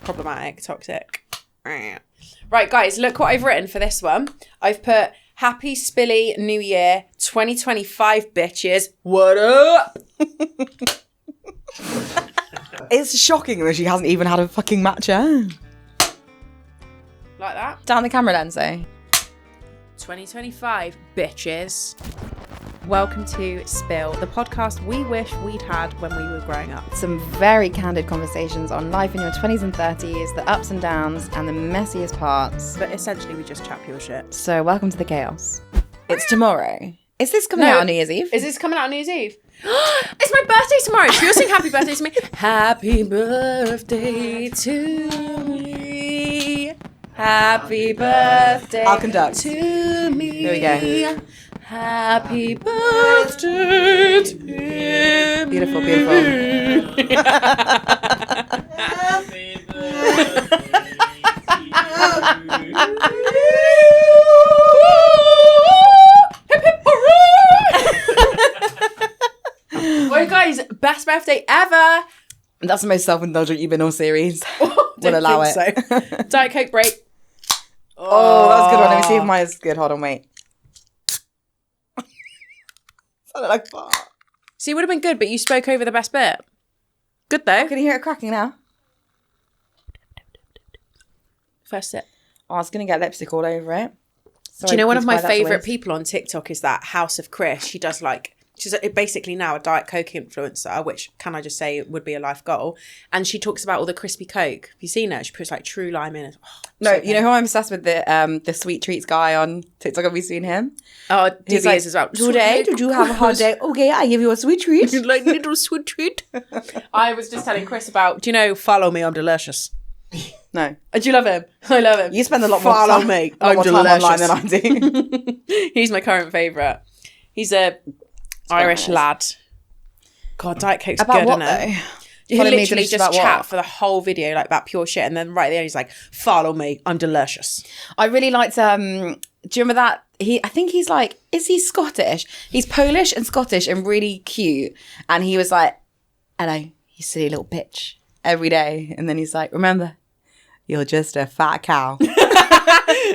problematic, toxic. Right, guys, look what I've written for this one. I've put Happy Spilly New Year 2025, bitches. What up? It's shocking that she hasn't even had a fucking matcha. Like that? Down the camera lens, eh? 2025, bitches. Welcome to Spill, the podcast we wish we'd had when we were growing up. Some very candid conversations on life in your 20s and 30s, the ups and downs, and the messiest parts. But essentially, we just chat pure shit. So, welcome to the chaos. It's tomorrow. Is this coming out on New Year's Eve? Is this coming out on New Year's Eve? It's my birthday tomorrow. You'll sing happy birthday to me. Happy birthday to me. Happy birthday I'll conduct. to me. Here we go. Happy birthday to me. Beautiful, beautiful. Happy birthday. Hip hip hooray! Well, guys, best birthday ever. That's the most self-indulgent you've been all series. We'll allow it. So. Diet Coke break. Oh, that was a good one. Let me see if mine is good. Hold on, wait. Sounded like fart. See, it would have been good, but you spoke over the best bit. Good though. Can you hear it cracking now? First sip. Oh, I was going to get lipstick all over it. Do you know one of my favourite people on TikTok is that House of Chris? She does she's basically now a Diet Coke influencer, which can I just say would be a life goal. And she talks about all the crispy Coke. Have you seen her? She puts true lime in it. Oh, no, so you know who I'm obsessed with? The sweet treats guy on TikTok. Have you seen him? Oh, he's like, as well. Today, did you have a hard day? Okay, I give you a sweet treat. Like little sweet treat. I was just telling Chris about, do you know, follow me, I'm delicious. No. Do you love him? I love him. You spend a lot more follow time, me. I'm delicious. Online than I do. He's my current favourite. He's a Irish lad. God, Diet Coke's about good, what, isn't it? Though? He literally just chat what? for the whole video like about pure shit, and then right there he's like, follow me, I'm delicious. I really liked do you remember that? I think he's like, is he Scottish? He's Polish and Scottish and really cute. And he was like, hello, you silly little bitch, every day. And then he's like, remember, you're just a fat cow.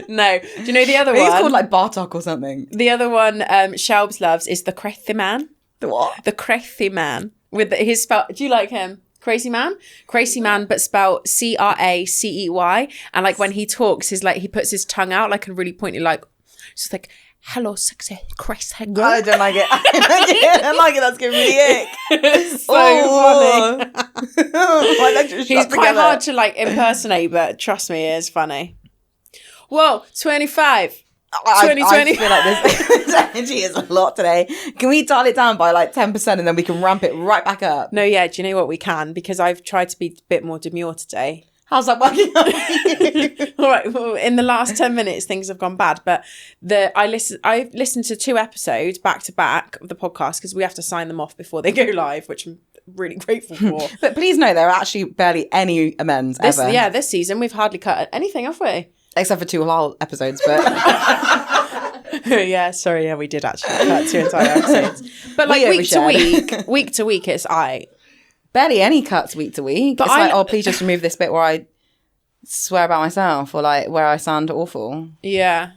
No. Do you know the other one? He's called like Bartok or something. The other one Shelbs loves is the Crazy Man. The what? The Crazy Man. With his spell. Do you like him? Crazy Man? Crazy Man, but spelled Cracey. And like when he talks, he puts his tongue out like a really pointy, like, it's just like, hello, sexy, crazy girl. I don't like it. I don't like it. That's giving me the ick. It's so funny. My legs just He's shut quite together. hard to like impersonate, but trust me, it is funny. Whoa, 25. 2020. I feel like this energy is a lot today. Can we dial it down by like 10% and then we can ramp it right back up? No, yeah, do you know what we can? Because I've tried to be a bit more demure today. How's that working? All right, well, in the last 10 minutes, things have gone bad. But I listened to 2 episodes back to back of the podcast because we have to sign them off before they go live, which I'm really grateful for. But please know there are actually barely any amends ever. Yeah, this season we've hardly cut anything, have we? Except for 2 whole episodes, but... Yeah, sorry, yeah, we did actually cut 2 entire episodes. But like week to week, it's Barely any cuts week to week. But it's like, please just remove this bit where I swear about myself or like where I sound awful. Yeah,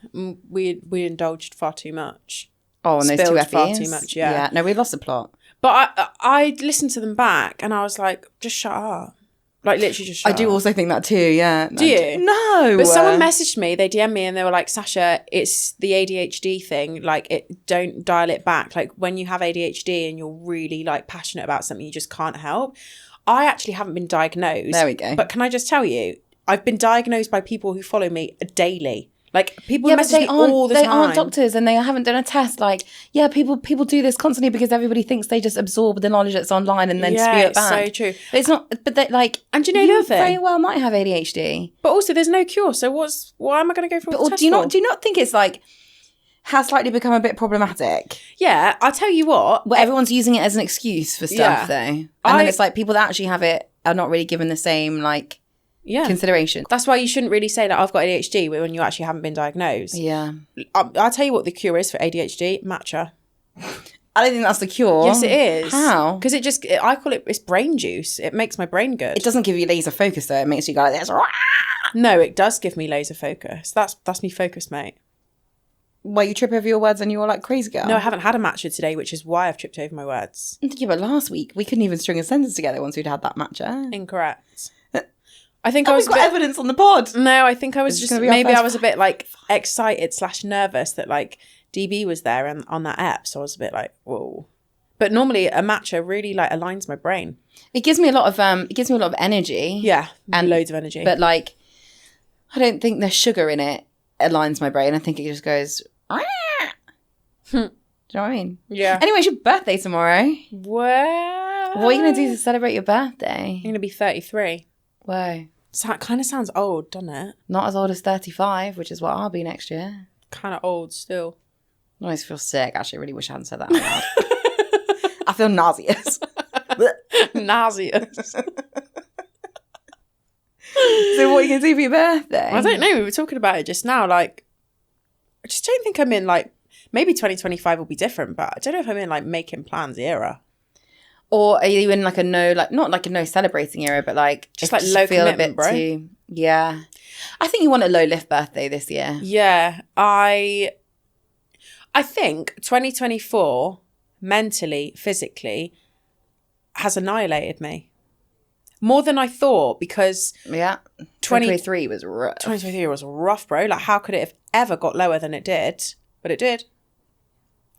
we indulged far too much. Oh, and those 2 Spilled far F's. too much, yeah. Yeah, no, we lost the plot. But I listened to them back and I was like, just shut up. Like literally just shut up. I do also think that too, yeah. Do you? No. But someone messaged me, they DM'd me and they were like, Sasha, it's the ADHD thing. Like, don't dial it back. Like when you have ADHD and you're really like passionate about something, you just can't help. I actually haven't been diagnosed. There we go. But can I just tell you, I've been diagnosed by people who follow me daily. Like people message me all the time. They aren't doctors and they haven't done a test. Like, yeah, people do this constantly because everybody thinks they just absorb the knowledge that's online and then spew it back. So true. But it's not. But they like. And do you know the other thing? Very well might have ADHD. But also, there's no cure. So why am I going to go for a test? Do you not think it's like has slightly become a bit problematic? Yeah, I'll tell you what. Well, everyone's using it as an excuse for stuff, though, and then it's like people that actually have it are not really given the same like. Yeah. Consideration. That's why you shouldn't really say that I've got ADHD when you actually haven't been diagnosed. Yeah. I'll tell you what the cure is for ADHD. Matcha. I don't think that's the cure. Yes, it is. How? Because I call it's brain juice. It makes my brain good. It doesn't give you laser focus though. It makes you go like this. No, it does give me laser focus. That's me focused, mate. Why, you trip over your words and you're like crazy girl? No, I haven't had a matcha today, which is why I've tripped over my words. Yeah, but last week we couldn't even string a sentence together once we'd had that matcha. Incorrect. I think I was got evidence on the pod. No, I think I was just maybe I was a bit like excited / nervous that like DB was there and on that app, so I was a bit like, whoa. But normally a matcha really like aligns my brain. It gives me a lot of energy. Yeah, and loads of energy. But like, I don't think the sugar in it aligns my brain. I think it just goes. Do you know what I mean? Yeah. Anyway, it's your birthday tomorrow. Well, what are you going to do to celebrate your birthday? I'm going to be 33. Whoa. So that kind of sounds old, doesn't it? Not as old as 35, which is what I'll be next year. Kind of old still. I always feel sick. Actually, I really wish I hadn't said that out loud. I feel nauseous. Nauseous. So what are you going to do for your birthday? I don't know. We were talking about it just now. Like, I just don't think I'm in like, maybe 2025 will be different, but I don't know if I'm in like making plans era. Or are you in like a no, like not like a no celebrating era, but like just like low feel commitment, a bit bro. Too, yeah. I think you want a low lift birthday this year. Yeah, I think 2024 mentally, physically has annihilated me more than I thought, because 2023 was rough. 2023 was rough, bro. Like, how could it have ever got lower than it did? But it did.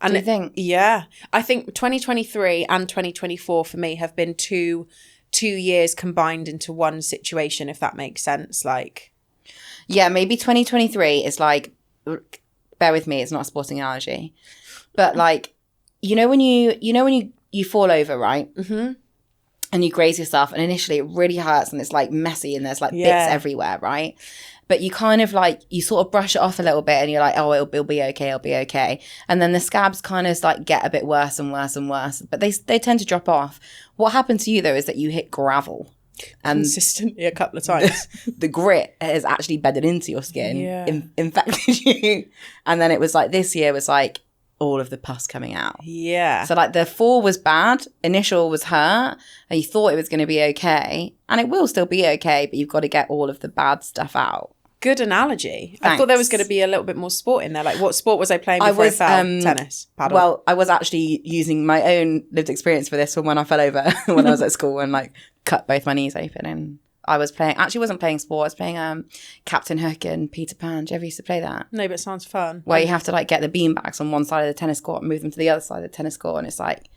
And do you think? Yeah. I think 2023 and 2024 for me have been two years combined into one situation, if that makes sense. Like, yeah, maybe 2023 is like, bear with me, it's not a sporting analogy, but like, when you fall over, right? Mm-hmm. And you graze yourself, and initially it really hurts and it's like messy and there's like bits everywhere, right? But you kind of like, you sort of brush it off a little bit and you're like, oh, it'll be okay, it'll be okay. And then the scabs kind of like get a bit worse and worse and worse, but they tend to drop off. What happened to you though is that you hit gravel. And consistently a couple of times. The grit has actually bedded into your skin, infected you. And then it was like, this year was like all of the pus coming out. Yeah. So like the fall was bad, initial was hurt, and you thought it was going to be okay. And it will still be okay, but you've got to get all of the bad stuff out. Good analogy. Thanks. I thought there was going to be a little bit more sport in there. Like, what sport was I playing before I fell? Tennis, paddle. Well, I was actually using my own lived experience for this from when I fell over when I was at school and like cut both my knees open. And I was playing, actually wasn't playing sport, I was playing Captain Hook and Peter Pan. Do you ever used to play that? No, but it sounds fun. Where you have to like get the beanbags on one side of the tennis court and move them to the other side of the tennis court. And it's like,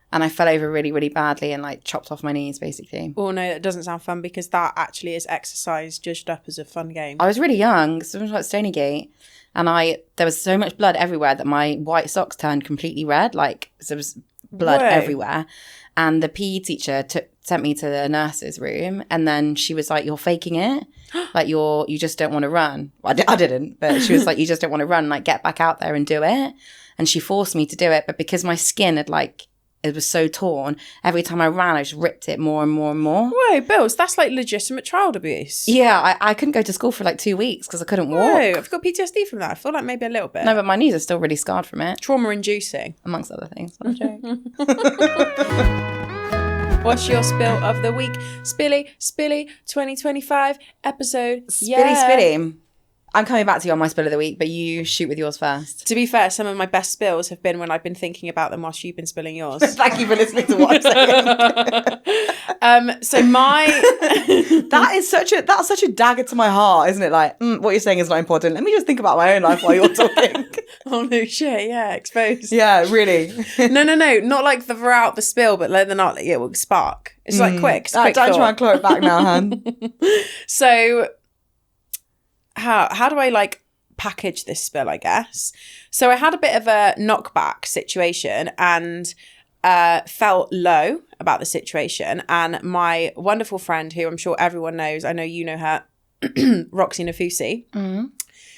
and I fell over really, really badly and like chopped off my knees basically. Oh no, that doesn't sound fun, because that actually is exercise judged up as a fun game. I was really young, so it was like Stonygate, and there was so much blood everywhere that my white socks turned completely red. Like, so there was blood everywhere. And the PE teacher sent me to the nurse's room, and then she was like, "You're faking it, like you just don't want to run." Well, I didn't, but she was like, "You just don't want to run, like get back out there and do it." And she forced me to do it, but because my skin had like, it was so torn, every time I ran, I just ripped it more and more and more. Whoa, Bills, that's like legitimate child abuse. Yeah, I couldn't go to school for like 2 weeks because I couldn't walk. Whoa, I've got PTSD from that. I feel like maybe a little bit. No, but my knees are still really scarred from it. Trauma-inducing. Amongst other things. Not a joke. What's your spill of the week? Spilly 2025 episode. Spilly. I'm coming back to you on my spill of the week, but you shoot with yours first. To be fair, some of my best spills have been when I've been thinking about them whilst you've been spilling yours. Thank you for listening to what I'm saying. So my that's such a dagger to my heart, isn't it? Like, what you're saying is not important. Let me just think about my own life while you're talking. Oh no shit, yeah, exposed. Yeah, really. No, not like throughout the spill, but later than not, like, it will spark. It's like quick. It's quick don't try and claw it back now, hun. So how do I like package this spill, I guess? So I had a bit of a knockback situation and felt low about the situation. And my wonderful friend, who I'm sure everyone knows, I know you know her, Roxy Nafusi,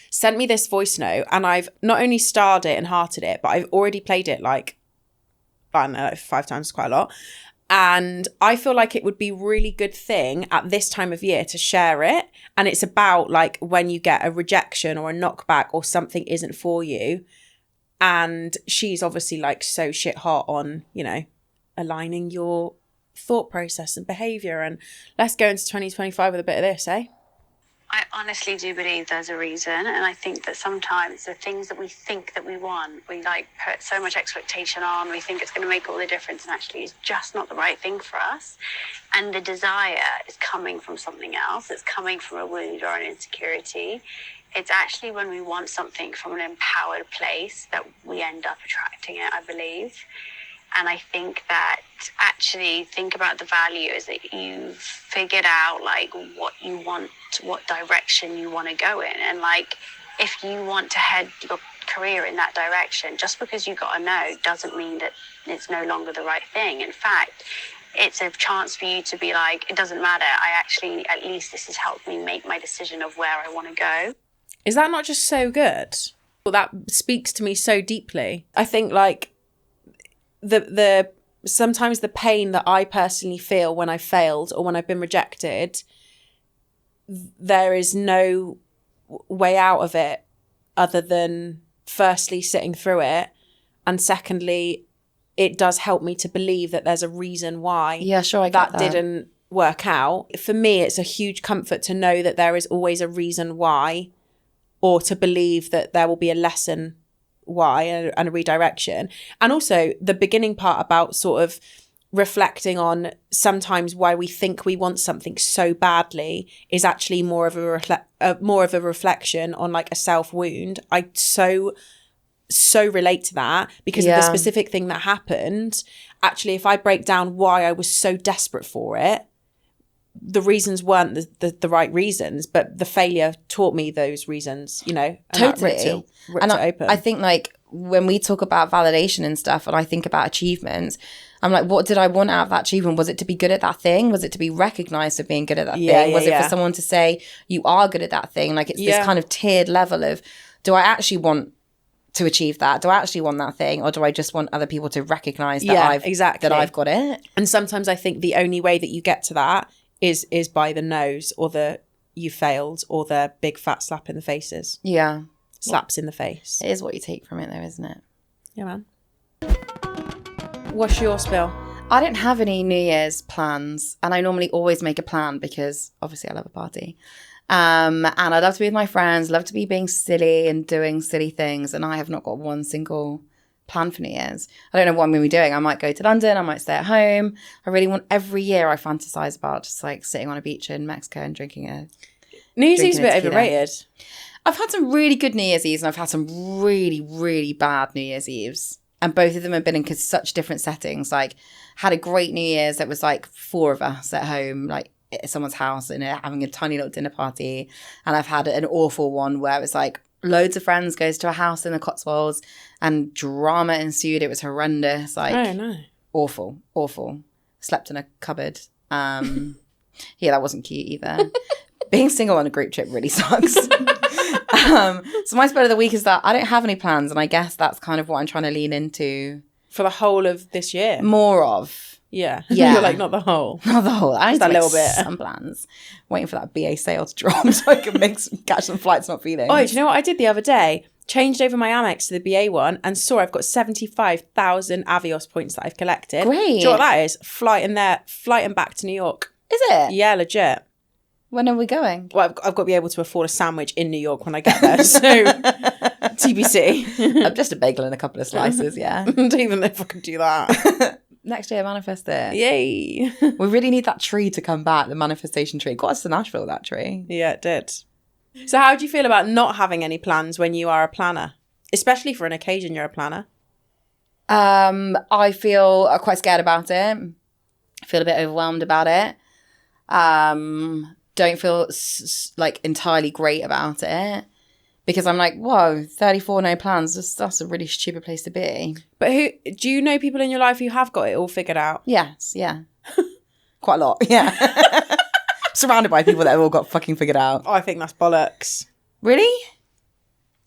sent me this voice note, and I've not only starred it and hearted it, but I've already played it like, I don't know, like 5 times, quite a lot. And I feel like it would be a really good thing at this time of year to share it. And it's about like when you get a rejection or a knockback or something isn't for you, And she's obviously like so shit hot on, you know, aligning your thought process and behaviour. And let's go into 2025 with a bit of this, eh? I honestly do believe there's a reason, and I think that sometimes the things that we think that we want, we like put so much expectation on, we think it's going to make all the difference, and actually it's just not the right thing for us. And the desire is coming from something else. It's coming from a wound or an insecurity. It's actually when we want something from an empowered place that we end up attracting it, I believe. And I think that actually think about the values that you've figured out, like what you want, what direction you want to go in. And like, if you want to head your career in that direction, just because you got a no doesn't mean that it's no longer the right thing. In fact, it's a chance for you to be like, it doesn't matter. At least this has helped me make my decision of where I want to go. Is that not just so good? Well, that speaks to me so deeply. I think like, the sometimes the pain that I personally feel when I failed or when I've been rejected, there is no way out of it other than firstly sitting through it, and secondly it does help me to believe that there's a reason why I get that didn't work out. For me, it's a huge comfort to know that there is always a reason why, or to believe that there will be a lesson why and a redirection. And also the beginning part about sort of reflecting on sometimes why we think we want something so badly is actually more of a reflection on like a self wound. I so relate to that because of the specific thing that happened. Actually, if I break down why I was so desperate for it, the reasons weren't the right reasons, but the failure taught me those reasons, you know. And totally. Ripped it open. I think like when we talk about validation and stuff, and I think about achievements, I'm like, what did I want out of that achievement? Was it to be good at that thing? Was it to be recognized for being good at that thing? Was it for someone to say you are good at that thing? Like it's this kind of tiered level of, do I actually want to achieve that? Do I actually want that thing? Or do I just want other people to recognize that I've got it? And sometimes I think the only way that you get to that is by the no's or the you failed or the big fat slap in the faces. Yeah. Slaps in the face. It is what you take from it though, isn't it? Yeah, man. What's your spill? I don't have any New Year's plans, and I normally always make a plan because obviously I love a party. And I love to be with my friends, love to be being silly and doing silly things, and I have not got one single plan for New Year's. I don't know what I'm going to be doing. I might go to London, I might stay at home. I really want, every year I fantasize about just like sitting on a beach in Mexico and drinking a New Year's Eve's a bit overrated. I've had some really good New Year's Eves and I've had some really, really bad New Year's Eves. And both of them have been in such different settings. Like, had a great New Year's that was like 4 of us at home, like at someone's house and having a tiny little dinner party. And I've had an awful one where it was like loads of friends goes to a house in the Cotswolds and drama ensued. It was horrendous. Like, oh, no. Awful. Slept in a cupboard. Yeah, that wasn't cute either. Being single on a group trip really sucks. So my spell of the week is that I don't have any plans, and I guess that's kind of what I'm trying to lean into for the whole of this year. More of, yeah. You're like not the whole, not the whole. I need just to a little bit. Some plans. Waiting for that BA sale to drop so I can catch some flights, not feeling. Oh, do you know what I did the other day? Changed over my Amex to the BA one and saw I've got 75,000 Avios points that I've collected. Great. Do you know what that is? Flight and back to New York. Is it? Yeah, legit. When are we going? Well, I've got to be able to afford a sandwich in New York when I get there. So, TBC. Just a bagel and a couple of slices, yeah. I don't even know if I can do that. Next year, manifest it. Yay. We really need that tree to come back, the manifestation tree. Got us to Nashville, that tree. Yeah, it did. So how do you feel about not having any plans when you are a planner? Especially for an occasion you're a planner. I feel quite scared about it. I feel a bit overwhelmed about it. Don't feel like entirely great about it because I'm like, whoa, 34 no plans. That's a really stupid place to be. But do you know people in your life who have got it all figured out? Yes, yeah. Quite a lot, yeah. Surrounded by people that have all got fucking figured out. I think that's bollocks. Really?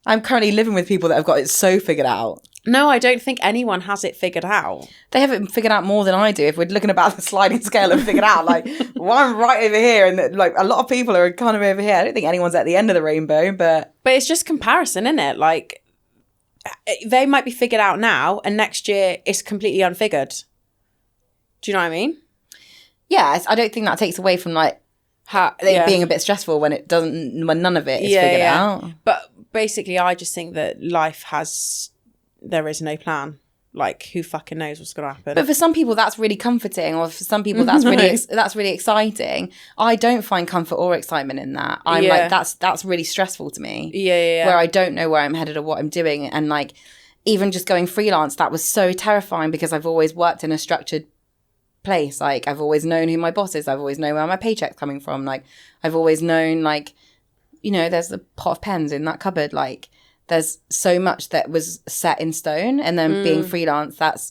I'm currently living with people that have got it so figured out. No, I don't think anyone has it figured out. They have it figured out more than I do. If we're looking about the sliding scale of figured out, like, well, I'm right over here and like a lot of people are kind of over here. I don't think anyone's at the end of the rainbow, but it's just comparison, isn't it? Like, they might be figured out now, and next year it's completely unfigured. Do you know what I mean? Yeah, I don't think that takes away from like it being a bit stressful when none of it is figured out. But basically, I just think that there is no plan. Like, who fucking knows what's going to happen? But for some people, that's really comforting, or for some people, that's really exciting. I don't find comfort or excitement in that. I'm like, that's really stressful to me. Yeah. Where I don't know where I'm headed or what I'm doing, and like, even just going freelance, that was so terrifying because I've always worked in a structured place. Like, I've always known who my boss is. I've always known where my paycheck's coming from. Like, I've always known, like, you know, there's the pot of pens in that cupboard. Like, there's so much that was set in stone, and then being freelance, that's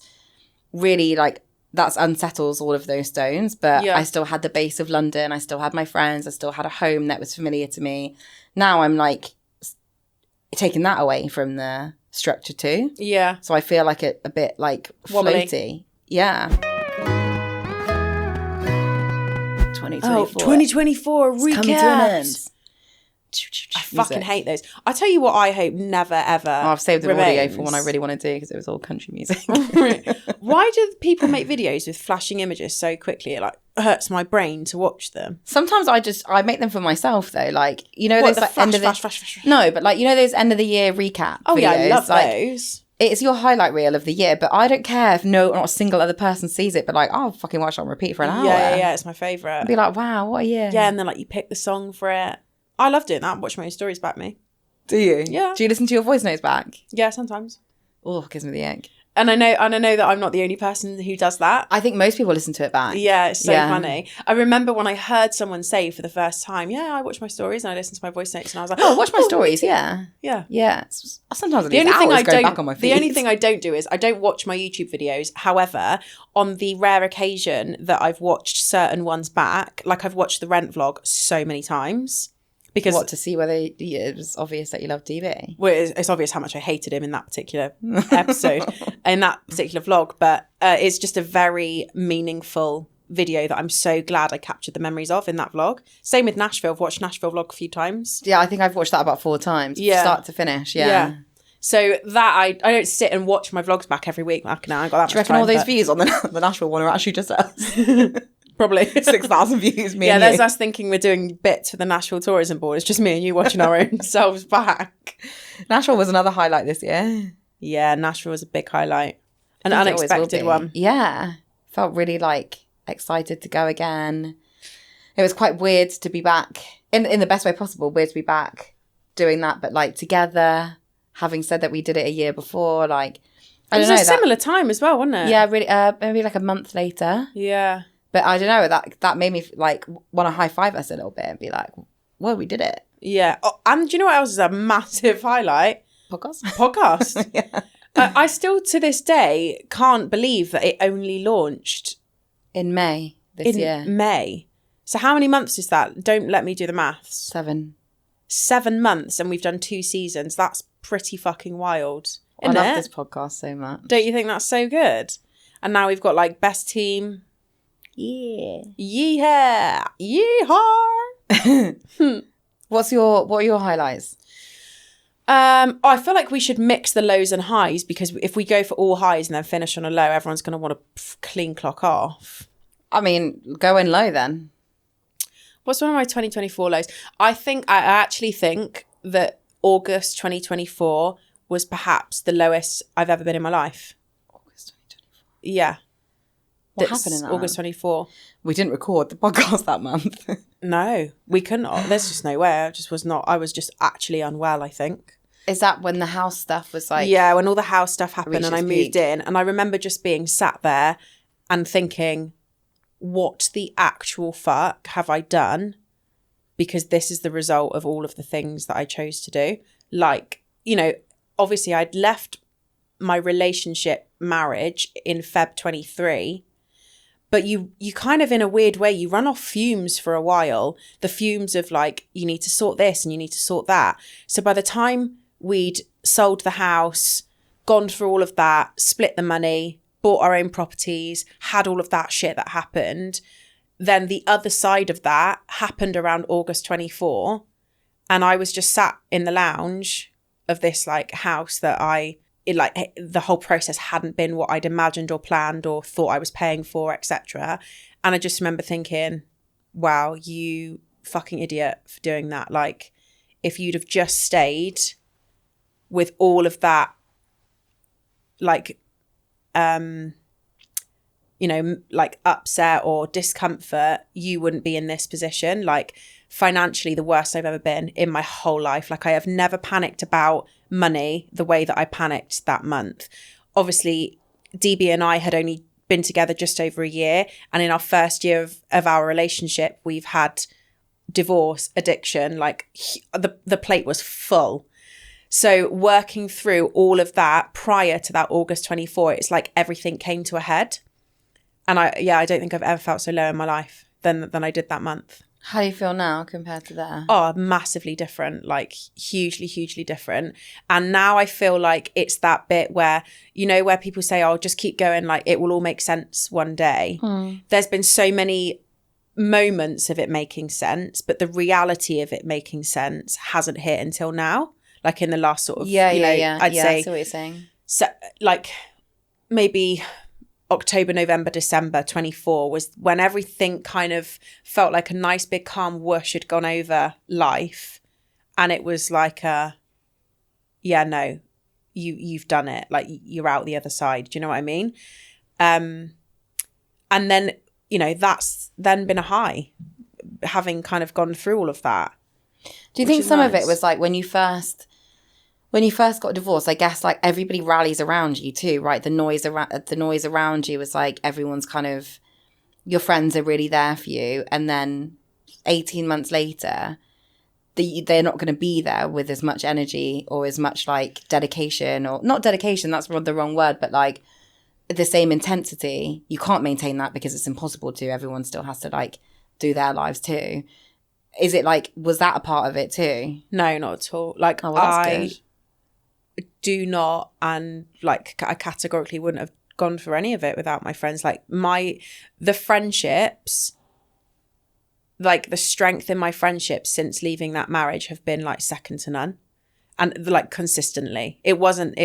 really like, that unsettles all of those stones. But I still had the base of London. I still had my friends. I still had a home that was familiar to me. Now I'm like taking that away from the structure too. Yeah. So I feel like a bit like wobbly. Floaty. Yeah. 2024. Oh, 2024 It's coming to an end. recap. I fucking hate those. I tell you what, I hope never ever. Oh, I've saved the remains. audio for one I really want to do because it was all country music. Why do people make videos with flashing images so quickly? It like hurts my brain to watch them. Sometimes I make them for myself though. Like, you know, What, those like end of the flash. No, but like, you know, those end of the year recap. Oh videos? yeah, I love like, those. It's your highlight reel of the year, but I don't care if not a single other person sees it. But like, I'll fucking watch it on repeat for an hour. Yeah, it's my favourite. I'd be like, wow, what a year. Yeah, and then like you pick the song for it. I love doing that. Watch my own stories back me. Do you? Yeah. Do you listen to your voice notes back? Yeah, sometimes. Oh, gives me the ick. And I know that I'm not the only person who does that. I think most people listen to it back. Yeah, it's so funny. I remember when I heard someone say for the first time, yeah, I watch my stories and I listen to my voice notes, and I was like, oh, watch my stories, yeah. Yeah. Yeah. Sometimes the only thing I don't back on my feed. The only thing I don't do is I don't watch my YouTube videos. However, on the rare occasion that I've watched certain ones back, like I've watched the Rent vlog so many times. Because to see whether it was obvious that you love DB. Well, it's obvious how much I hated him in that particular episode, in that particular vlog. But it's just a very meaningful video that I'm so glad I captured the memories of in that vlog. Same with Nashville. I've watched Nashville vlog a few times. Yeah, I think I've watched that about 4 times. Yeah. Start to finish, yeah. So that I don't sit and watch my vlogs back every week. I ain't got that much time. Do you reckon all those views on the Nashville one are actually just us? Probably 6,000 views, me and you. Yeah, there's us thinking we're doing bits for the Nashville Tourism Board. It's just me and you watching our own selves back. Nashville was another highlight this year. Yeah, Nashville was a big highlight. An unexpected one. Yeah. Felt really like excited to go again. It was quite weird to be back, in the best way possible, weird to be back doing that, but like together, having said that we did it a year before, like, I don't know. It was a similar time as well, wasn't it? Yeah, really, maybe like a month later. Yeah. But I don't know, that made me like want to high five us a little bit and be like, well, we did it. Yeah. Oh, and do you know what else is a massive highlight? Podcast. Yeah. I still to this day can't believe that it only launched in May this year. May. So how many months is that? Don't let me do the maths. 7 months, and we've done 2 seasons. That's pretty fucking wild. I love this podcast so much. Don't you think that's so good? And now we've got like best team. Yeah. Yeehaw. Yeehaw. What are your highlights? I feel like we should mix the lows and highs, because if we go for all highs and then finish on a low, everyone's going to want to clean clock off. I mean, go in low then. What's one of my 2024 lows? I actually think that August 2024 was perhaps the lowest I've ever been in my life. August 2024. Yeah. What happened in that August 24. We didn't record the podcast that month. No, we couldn't. There's just no way. I was just actually unwell, I think. Is that when the house stuff was like... Yeah, when all the house stuff happened and I moved in. And I remember just being sat there and thinking, what the actual fuck have I done? Because this is the result of all of the things that I chose to do. Like, you know, obviously I'd left my relationship marriage in Feb 23. But you kind of, in a weird way, you run off fumes for a while. The fumes of like, you need to sort this and you need to sort that. So by the time we'd sold the house, gone through all of that, split the money, bought our own properties, had all of that shit that happened, then the other side of that happened around August 24. And I was just sat in the lounge of this like house that the whole process hadn't been what I'd imagined or planned or thought I was paying for, etc. And I just remember thinking, wow, you fucking idiot for doing that. Like, if you'd have just stayed with all of that, like, you know, like upset or discomfort, you wouldn't be in this position. Like, financially, the worst I've ever been in my whole life. Like, I have never panicked about money the way that I panicked that month. Obviously, DB and I had only been together just over a year. And in our first year of our relationship, we've had divorce, addiction, like the plate was full. So working through all of that prior to that August 24, it's like everything came to a head. And I don't think I've ever felt so low in my life than I did that month. How do you feel now compared to that? Oh, massively different, like hugely, hugely different. And now I feel like it's that bit where, you know, where people say, oh, just keep going, like it will all make sense one day. There's been so many moments of it making sense, but the reality of it making sense hasn't hit until now. Like in the last sort of, I'd say. I see what you're saying. So like maybe October, November, December 24 was when everything kind of felt like a nice big calm whoosh had gone over life. And it was like, you've done it. Like you're out the other side. Do you know what I mean? And then, you know, that's then been a high, having kind of gone through all of that. Do you think some of it was like when you first got divorced, I guess like everybody rallies around you too, right? The noise around you was like everyone's kind of, your friends are really there for you. And then 18 months later, they're not going to be there with as much energy or as much like dedication, or not dedication, that's the wrong word, but like the same intensity. You can't maintain that because it's impossible to. Everyone still has to like do their lives too. Is it like, was that a part of it too? No, not at all. Like, oh, well, that's good. Do not, and like I categorically wouldn't have gone for any of it without my friends. Like the friendships, like the strength in my friendships since leaving that marriage have been like second to none, and like consistently. It wasn't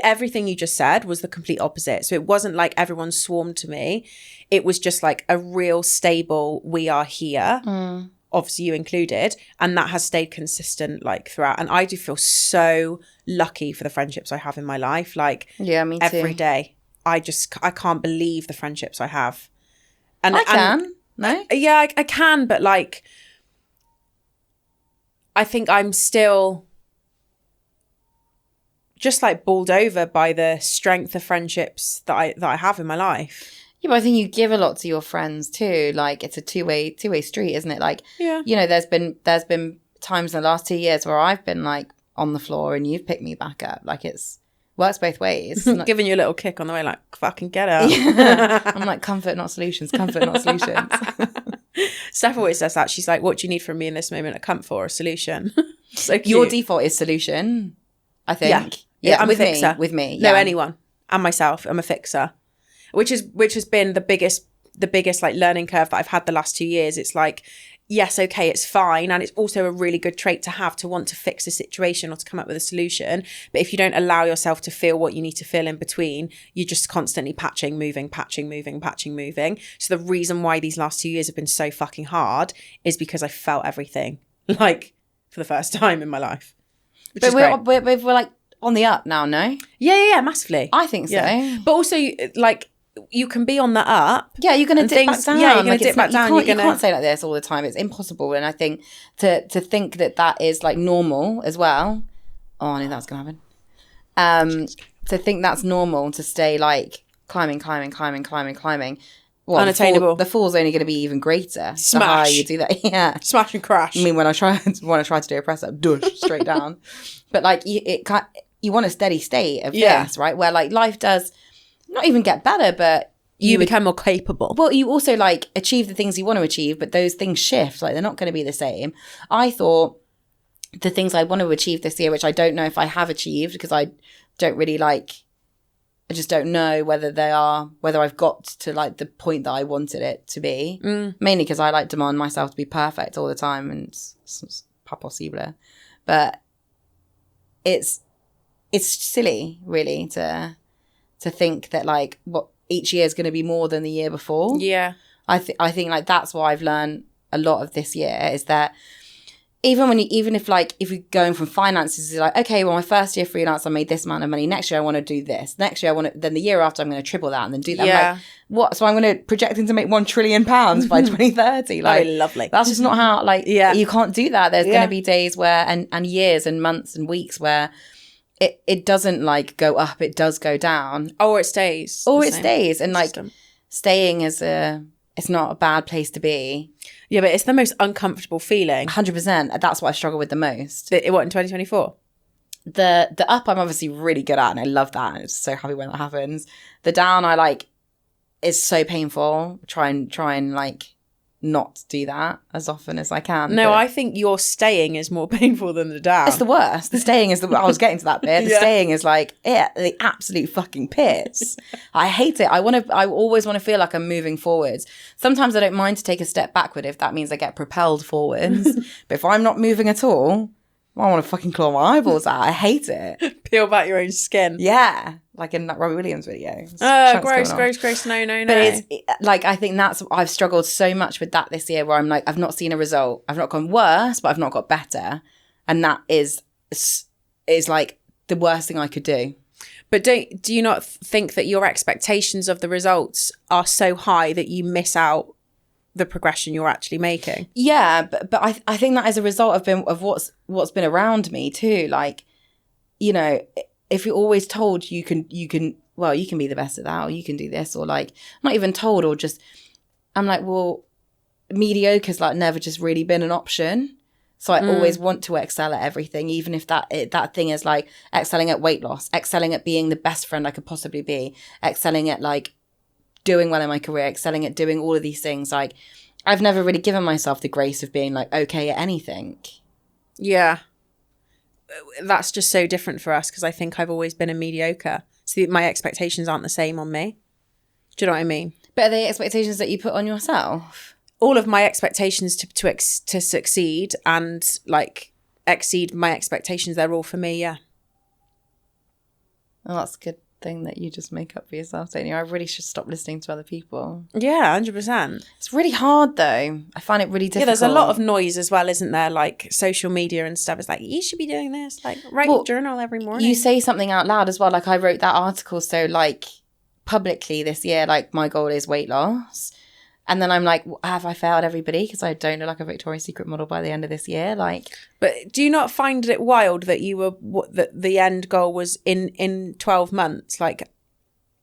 everything you just said was the complete opposite. So it wasn't like everyone swarmed to me. It was just like a real stable, we are here. Obviously you included, and that has stayed consistent like throughout. And I do feel so lucky for the friendships I have in my life. Like, yeah, me too. Every day I can't believe the friendships I have. And I can. No? Yeah, I can, but like I think I'm still just like bowled over by the strength of friendships that I have in my life. Yeah, but I think you give a lot to your friends too. Like it's a two-way street, isn't it? Like, yeah. You know, there's been times in the last 2 years where I've been like on the floor and you've picked me back up. Like it's works both ways. Giving you a little kick on the way, like fucking get up. Yeah. I'm like, comfort, not solutions. Comfort, not solutions. Steph always says that. She's like, what do you need from me in this moment? A comfort or a solution? So cute. Your default is solution, I think. Yeah, I'm a fixer. With me. No, anyone. And myself. I'm a fixer. Which has been the biggest like learning curve that I've had the last 2 years. It's like, yes, okay, it's fine. And it's also a really good trait to have, to want to fix a situation or to come up with a solution. But if you don't allow yourself to feel what you need to feel in between, you're just constantly patching, moving. So the reason why these last 2 years have been so fucking hard is because I felt everything, like for the first time in my life. But we're like on the up now, no? Yeah, massively. I think so. Yeah. But also like, you can be on the up. Yeah, you're going to dip back down. Yeah, you're going to dip back down. You can't say like this all the time. It's impossible. And I think to think that is like normal as well. Oh, I knew that was going to happen. To think that's normal, to stay like climbing. Well, unattainable. The fall's only going to be even greater. Smash. The higher you do that. Yeah. Smash and crash. I mean, when I try to do a press up, dush, straight down. But like you want a steady state of this, right? Where like life does not even get better, but you become more capable. Well, you also like achieve the things you want to achieve, but those things shift. Like they're not going to be the same. I thought the things I want to achieve this year, which I don't know if I have achieved because I don't really like, I just don't know whether I've got to like the point that I wanted it to be. Mainly because I like demand myself to be perfect all the time and it's pas possible. But it's silly really to think that like what each year is going to be more than the year before. Yeah. I think like that's what I've learned a lot of this year is that even if you're going from finances, you're like, okay, well, my first year freelance, I made this amount of money. Next year, I want to do this. Next year, then the year after, I'm going to triple that and then do that. Yeah. I'm like, what? So I'm going to projecting to make £1 trillion by 2030. Like, oh, lovely. That's just not how, like, you can't do that. There's going to be days where, and years and months and weeks where it doesn't like go up. It does go down. Or it stays. And like staying it's not a bad place to be. Yeah, but it's the most uncomfortable feeling. 100%. That's what I struggle with the most. What, in 2024? The up I'm obviously really good at and I love that. And I'm so happy when that happens. The down I like is so painful. Try and like not do that as often as I can. No, I think your staying is more painful than the down. It's the worst. The staying is I was getting to that bit. The staying is like the absolute fucking pits. I hate it. I always want to feel like I'm moving forwards. Sometimes I don't mind to take a step backward if that means I get propelled forwards. But if I'm not moving at all, I want to fucking claw my eyeballs out. I hate it. Peel back your own skin. Yeah. Like in that Robbie Williams video. Gross. No. But it's like, I think I've struggled so much with that this year where I'm like, I've not seen a result. I've not gone worse, but I've not got better. And that is like the worst thing I could do. But do you not think that your expectations of the results are so high that you miss out the progression you're actually making? Yeah, but I think that is a result of what's been around me too. Like, you know, if you're always told you can be the best at that, or you can do this, or like not even told, or just I'm like, well, mediocre's like never just really been an option. So I always want to excel at everything, even if that thing is like excelling at weight loss, excelling at being the best friend I could possibly be, excelling at like doing well in my career, excelling at doing all of these things. Like I've never really given myself the grace of being like okay at anything. Yeah. That's just so different for us because I think I've always been a mediocre. So my expectations aren't the same on me. Do you know what I mean? But are they expectations that you put on yourself? All of my expectations to succeed and like exceed my expectations, they're all for me, yeah. Well, that's a good thing that you just make up for yourself, don't you? I really should stop listening to other people. Yeah, 100%. It's really hard though. I find it really difficult. Yeah, there's a lot of noise as well, isn't there? Like social media and stuff. It's like, you should be doing this. Like, write a journal every morning. You say something out loud as well. Like I wrote that article so like publicly this year, like my goal is weight loss. And then I'm like, have I failed everybody? Because I don't look like a Victoria's Secret model by the end of this year. Like, but do you not find it wild that that the end goal was in 12 months? Like,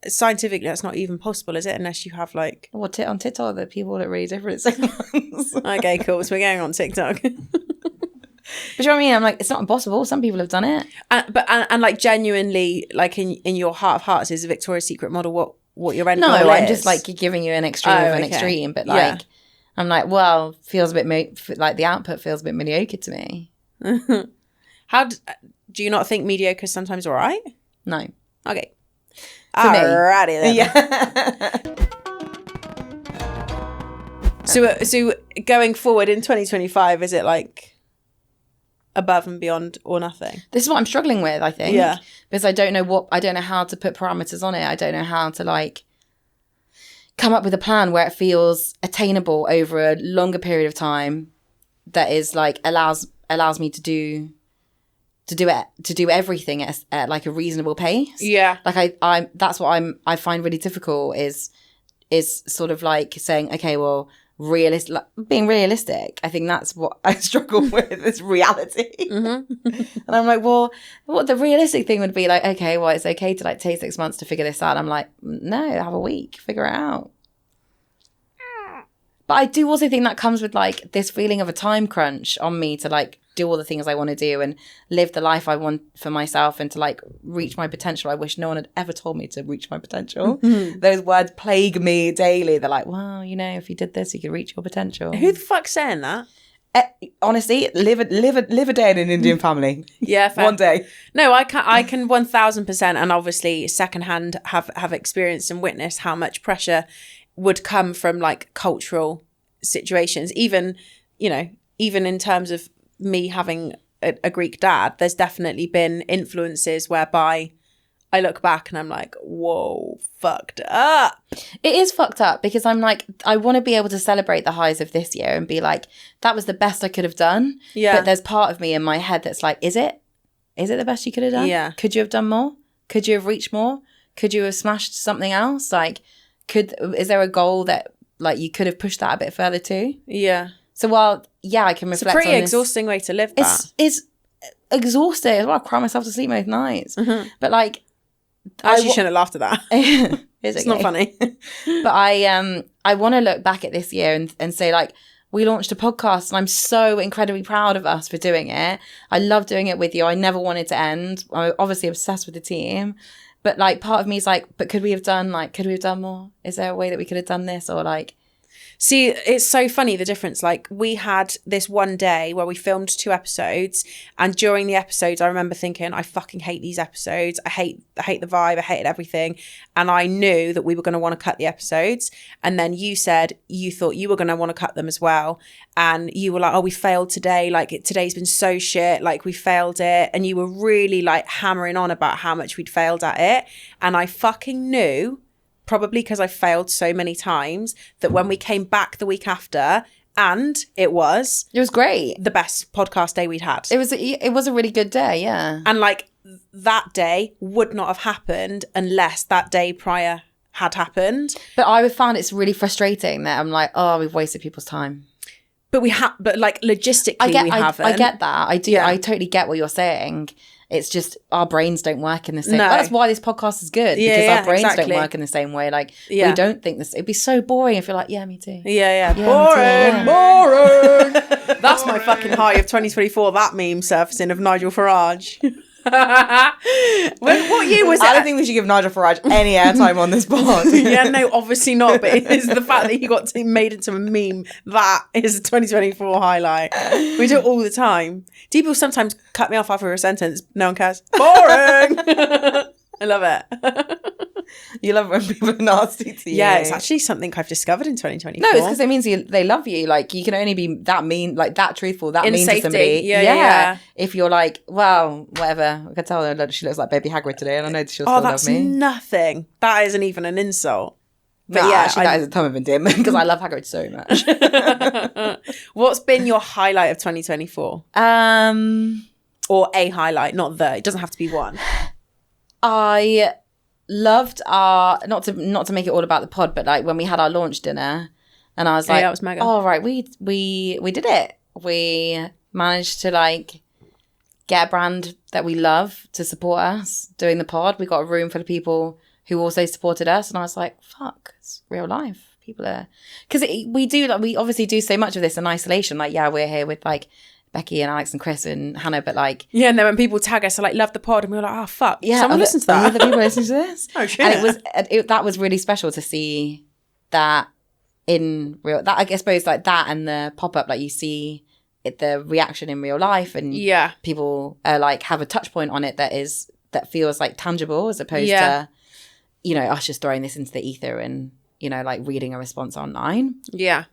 scientifically, that's not even possible, is it? Unless you have like, on TikTok, that people look really different in 6 months. Okay, cool. So we're going on TikTok. But you know what I mean? I'm like, it's not impossible. Some people have done it. And like genuinely, like in your heart of hearts, is a Victoria's Secret model what your end goal is? No, I'm just like giving you an extreme of an extreme. But like, I'm like, well, feels a bit like the output feels a bit mediocre to me. How do you not think mediocre is sometimes all right? No. Okay. Alrighty then. Yeah. So going forward in 2025, is it like above and beyond or nothing? This is what I'm struggling with, I think. Yeah. Because I don't know how to put parameters on it. I don't know how to like come up with a plan where it feels attainable over a longer period of time that is like allows me to do everything at like a reasonable pace. Yeah. Like I that's what I find really difficult is sort of like saying, okay, well, being realistic. I think that's what I struggle with, is reality. Mm-hmm. And I'm like, well, what the realistic thing would be like, okay, well, it's okay to like take 6 months to figure this out. And I'm like, no, have a week, figure it out. But I do also think that comes with like this feeling of a time crunch on me to like do all the things I want to do and live the life I want for myself and to like reach my potential. I wish no one had ever told me to reach my potential. Mm-hmm. Those words plague me daily. They're like, well, you know, if you did this, you could reach your potential. Who the fuck's saying that? Honestly, live a day in an Indian family. Yeah, fair. One day. No, I can 1000%, and obviously secondhand have experienced and witnessed how much pressure would come from like cultural situations, even in terms of me having a Greek dad, there's definitely been influences whereby I look back and I'm like, whoa, fucked up. It is fucked up because I'm like, I want to be able to celebrate the highs of this year and be like, that was the best I could have done. Yeah. But there's part of me in my head that's like, is it? Is it the best you could have done? Yeah. Could you have done more? Could you have reached more? Could you have smashed something else? Like, is there a goal that like you could have pushed that a bit further too? Yeah. So while, yeah, I can reflect on It's a pretty this, exhausting way to live that. It's exhausting. Well, I cry myself to sleep most nights. Mm-hmm. But like, I actually shouldn't have laughed at that. It's not funny. But I want to look back at this year and say like, we launched a podcast and I'm so incredibly proud of us for doing it. I love doing it with you. I never wanted to end. I'm obviously obsessed with the team. But like part of me is like, but could we have done more? Is there a way that we could have done this? Or like, see, it's so funny the difference. Like we had this one day where we filmed 2 episodes, and during the episodes I remember thinking, I fucking hate these episodes. I hate the vibe. I hated everything. And I knew that we were going to want to cut the episodes. And then you said you thought you were going to want to cut them as well. And you were like, oh, we failed today. Like today's been so shit. Like we failed it. And you were really like hammering on about how much we'd failed at it. And I fucking knew, probably because I failed so many times, that when we came back the week after, and it was great, the best podcast day we'd had. It was a really good day, yeah. And like that day would not have happened unless that day prior had happened. But I found it's really frustrating that I'm like, oh, we've wasted people's time. But but like logistically, we haven't. I get that. I do. Yeah. I totally get what you're saying. It's just our brains don't work in the same way. That's why this podcast is good, because our brains don't work in the same way. Like, we don't think this. It'd be so boring if you're like, yeah, me too. Yeah. Boring. That's my fucking high of 2024, that meme surfacing of Nigel Farage. What year was it? I don't think we should give Nigel Farage any airtime on this pod. Yeah, no, obviously not. But it is the fact that he got made into a meme. That is a 2024 highlight. We do it all the time. People sometimes cut me off after a sentence. No one cares. Boring. I love it. You love when people are nasty to you. Yeah, it's actually something I've discovered in 2024. No, it's because it means they love you. Like, you can only be that mean, like that truthful, that in mean safety. to somebody. Yeah. If you're like, well, whatever. I can tell her that she looks like Baby Hagrid today, and I know she'll still love me. Oh, that's nothing. That isn't even an insult. But yeah, actually, that is a time of endearment because I love Hagrid so much. What's been your highlight of 2024? Or a highlight, not the. It doesn't have to be one. I loved our not to make it all about the pod, but like when we had our launch dinner, and I was like, that was mega. Oh right, we did it. We managed to like get a brand that we love to support us doing the pod. We got a room full of people who also supported us, and I was like, fuck, it's real life. People are, because we obviously do so much of this in isolation. Like, yeah, we're here with like Becky and Alex and Chris and Hannah, but like, yeah, and then when people tag us, like, love the pod, and we were like, oh fuck, yeah, someone listens to that. Other people listen to this. Oh shit! And that was really special to see that in real. That I suppose like that and the pop up, like you see the reaction in real life, and people like have a touch point on it that feels like tangible as opposed to, you know, us just throwing this into the ether and, you know, like reading a response online. Yeah.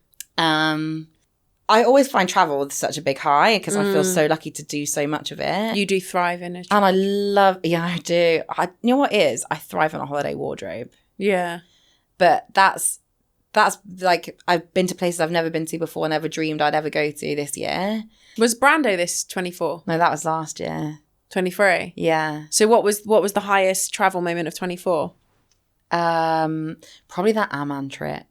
I always find travel such a big high because I feel so lucky to do so much of it. You do thrive in it. And I love, I do. You know what it is? I thrive in a holiday wardrobe. Yeah. But that's like, I've been to places I've never been to before, never dreamed I'd ever go to this year. Was Brando this 24? No, that was last year. 23? Yeah. So what was the highest travel moment of 24? Probably that Amman trip.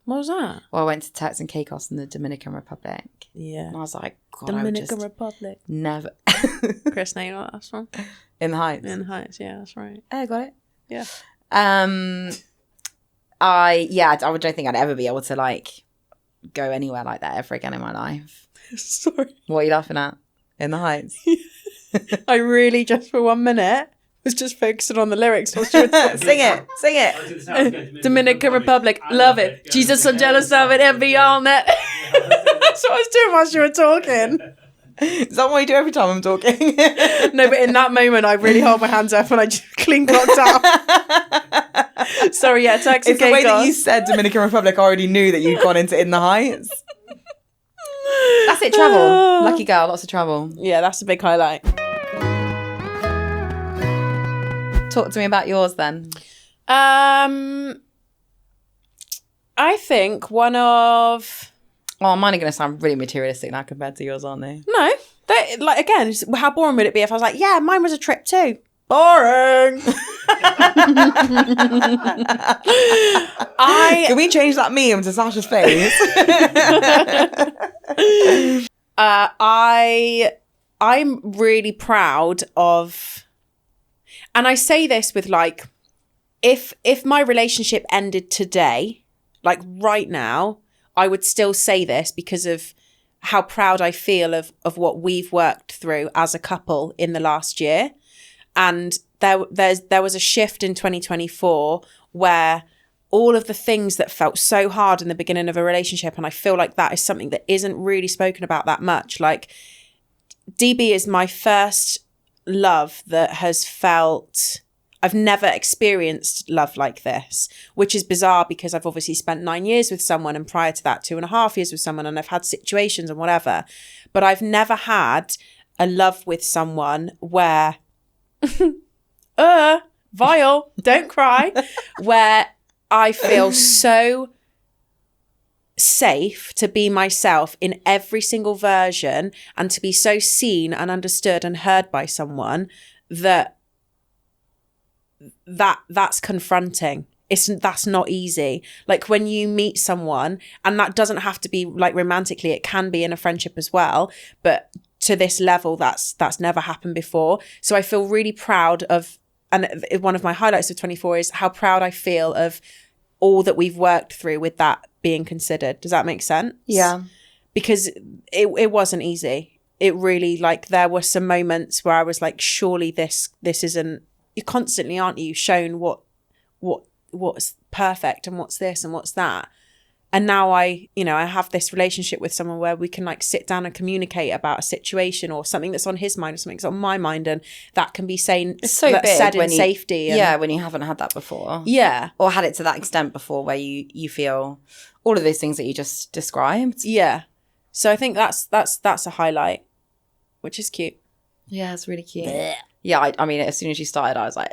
What was that? Well, I went to Turks and Caicos in the Dominican Republic. Yeah. And I was like, God, Dominican Republic. Never. Chris, now you know what that's from? In the Heights. In the Heights, yeah, that's right. I got it. Yeah. I don't think I'd ever be able to like go anywhere like that ever again in my life. Sorry. What are you laughing at? In the Heights. I really, just for 1 minute, was just focusing on the lyrics. Sing it. Dominican Republic, love it. Jesus so jealous of it, envy on it. That's what I was doing whilst you were talking. Is that what you do every time I'm talking? No, but in that moment, I really hold my hands up and I just clean clocked out. Sorry, yeah, Turks and Caicos. The way that you said Dominican Republic, I already knew that you'd gone into In the Heights. That's it, travel. Lucky girl, lots of travel. Yeah, that's a big highlight. Talk to me about yours then. I think one of... Oh, mine are going to sound really materialistic now compared to yours, aren't they? No. Like, again, how boring would it be if I was like, yeah, mine was a trip too. Boring. Can we change that meme to Sasha's face? I'm really proud of, and I say this with like, if my relationship ended today, like right now, I would still say this because of how proud I feel of what we've worked through as a couple in the last year. And there was a shift in 2024 where all of the things that felt so hard in the beginning of a relationship, and I feel like that is something that isn't really spoken about that much. Like, DB is my first love that has felt... I've never experienced love like this, which is bizarre because I've obviously spent 9 years with someone, and prior to that 2.5 years with someone, and I've had situations and whatever. But I've never had a love with someone where... Vile, don't cry. Where I feel so safe to be myself in every single version, and to be so seen and understood and heard by someone that's confronting. That's not easy. Like, when you meet someone, and that doesn't have to be like romantically, it can be in a friendship as well, but to this level, that's never happened before. So I feel really proud of, and one of my highlights of 24 is how proud I feel of all that we've worked through with that being considered. Does that make sense? Yeah. Because it wasn't easy. It really, like, there were some moments where I was like, surely this isn't, you constantly, aren't you, shown what's perfect and what's this and what's that. And now I have this relationship with someone where we can like sit down and communicate about a situation or something that's on his mind or something that's on my mind, and that can be said in safety. Yeah, when you haven't had that before. Yeah. Or had it to that extent before where you feel all of those things that you just described. Yeah. So I think that's a highlight, which is cute. Yeah, it's really cute. Blech. Yeah, I mean, as soon as you started, I was like...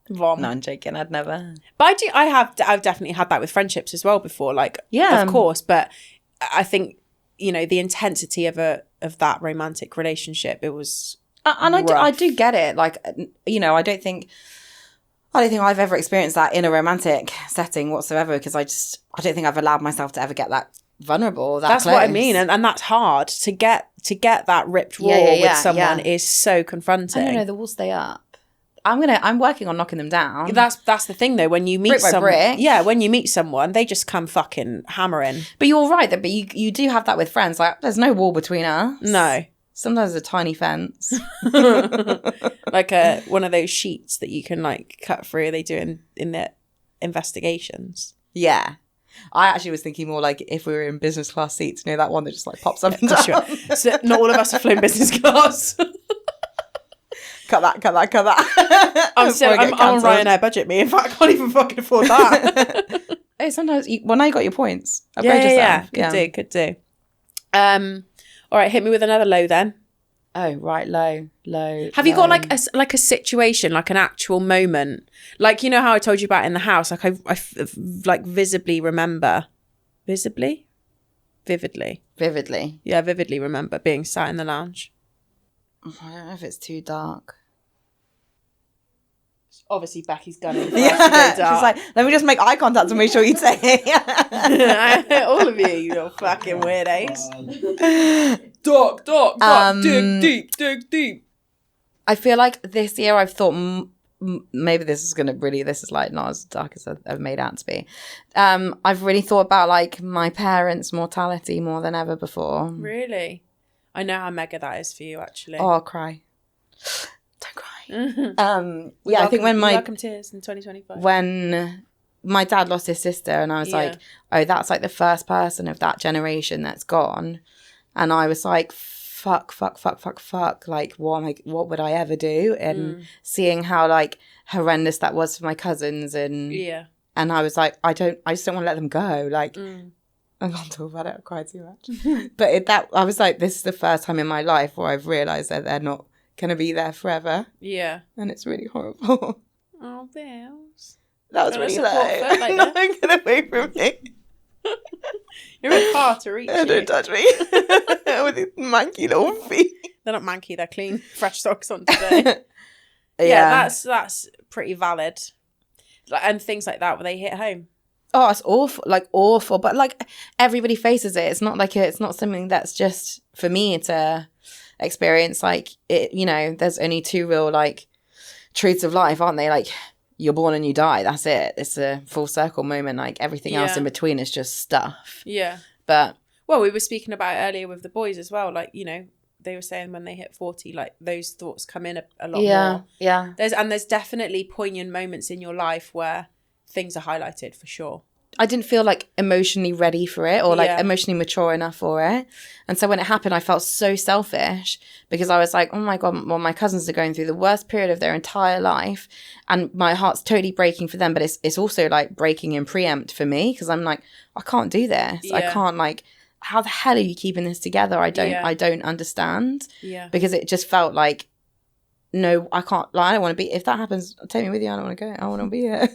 No, I'm joking. I'd never. But I've definitely had that with friendships as well before. Like, yeah, of course. But I think, the intensity of that romantic relationship, it was. And I do get it. Like, I don't think I've ever experienced that in a romantic setting whatsoever, because I don't think I've allowed myself to ever get that vulnerable. That's close. What I mean, and that's hard to get that ripped raw with someone is so confronting. I don't know. The walls stay up. I'm working on knocking them down. That's the thing though. When you meet someone, when you meet someone, they just come fucking hammering. But you're right. But you do have that with friends. Like, there's no wall between us. No. Sometimes there's a tiny fence, like one of those sheets that you can like cut through. They do in their investigations. Yeah. I actually was thinking more like if we were in business class seats, that one that just like pops up and down. Sure. So not all of us have flown business class. Cut that. I'm on Ryanair budget, me. In fact, I can't even fucking afford that. Hey, sometimes, now you got your points. Upgrade yourself. Could do. All right, hit me with another low then. Oh, right, low. Have you got like a situation, like an actual moment? Like, how I told you about in the house? Like I like visibly remember. Vividly? Yeah, vividly remember being sat in the lounge. I don't know if it's too dark. Obviously, Becky's gunning for us to go dark. She's like, let me just make eye contact to make sure you say it. All of you little fucking weirdos. Dark, dig deep. I feel like this year I've thought maybe this is like not as dark as I've made out to be. I've really thought about like my parents' mortality more than ever before. Really? I know how mega that is for you, actually. Oh, I'll cry. Don't cry. I think when welcome tears in 2025. When my dad lost his sister, and I was like, oh, that's like the first person of that generation that's gone, and I was like, fuck. Like, what would I ever do? And seeing how like horrendous that was for my cousins, and I was like, I just don't want to let them go. Like. I can't talk about it. I cry too much. But I was like, this is the first time in my life where I've realised that they're not going to be there forever. Yeah. And it's really horrible. Oh, Bells. That was really low. Like no, get away from me. You're a bit far to reach. Don't touch me. With these manky little feet. They're not manky, they're clean. Fresh socks on today. Yeah, that's pretty valid. And things like that, where they hit home. Oh, it's awful. Like, awful. But, like, everybody faces it. It's not like it's not something that's just for me to experience. Like, it, you know, there's only two real, like, truths of life, aren't they? Like, you're born and you die. That's it. It's a full circle moment. Like, everything else in between is just stuff. Yeah. But... Well, we were speaking about it earlier with the boys as well. Like, you know, they were saying when they hit 40, like, those thoughts come in a lot more. Yeah. There's definitely poignant moments in your life where things are highlighted, for sure. I didn't feel, like, emotionally ready for it or, like, emotionally mature enough for it. And so when it happened, I felt so selfish because I was like, oh, my God, well, my cousins are going through the worst period of their entire life and my heart's totally breaking for them. But it's also, like, breaking in preempt for me because I'm like, I can't do this. Yeah. I can't, like, how the hell are you keeping this together? I don't understand. Yeah. Because it just felt like, no, I can't, like, I don't want to be, if that happens, take me with you. I don't want to go. I want to be here.